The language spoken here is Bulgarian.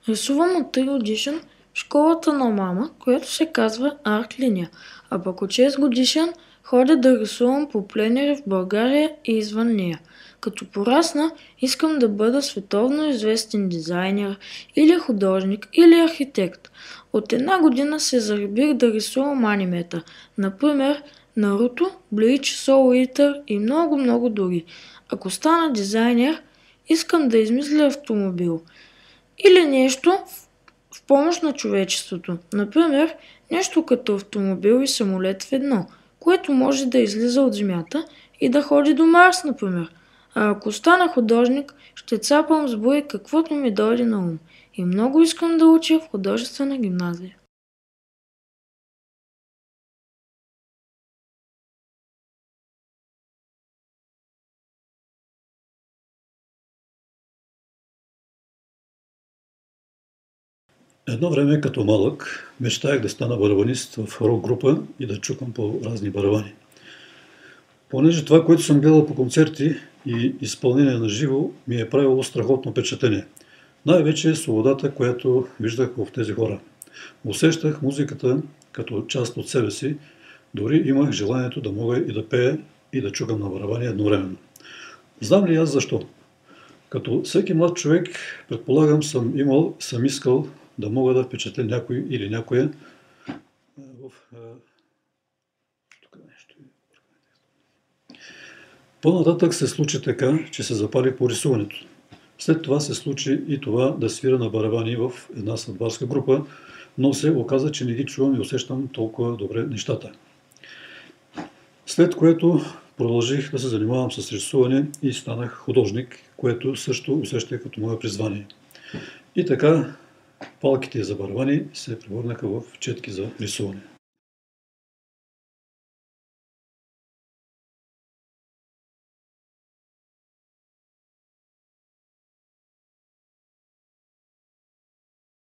Рисувам от 3 годишен в школата на мама, която се казва Арт Линия, а пък от 6 годишен ходя да рисувам по пленери в България и извън нея. Като порасна, искам да бъда световно известен дизайнер или художник или архитект. От 1 година се заребих да рисувам анимета, например Наруто, Блич, Soul Eater и много други. Ако стана дизайнер, искам да измисля автомобил или нещо в помощ на човечеството. Например, нещо като автомобил и самолет в едно, което може да излиза от Земята и да ходи до Марс, например. А ако стана художник, ще цапам с бои каквото ми дойде на ум. И много искам да уча в художествена гимназия. Едно време като малък мечтаях да стана барабанист в рок група и да чукам по разни барабани. Понеже това, което съм гледал по концерти и изпълнение на живо, ми е правило страхотно впечатление. Най-вече свободата, която виждах в тези хора. Усещах музиката като част от себе си, дори имах желанието да мога и да пея и да чукам на барабани едновременно. Знам ли аз защо? Като всеки млад човек, предполагам, съм искал да мога да впечатля някой или някоя в... Тук нещо. По-нататък се случи така, че се запалих по рисуването. След това се случи и това да свира на барабани в една сватбарска група, но се оказа, че не ги чувам и усещам толкова добре нещата. След което продължих да се занимавам с рисуване и станах художник, което също усещах като мое призвание. И така палките за барабани се превърнаха в четки за рисуване.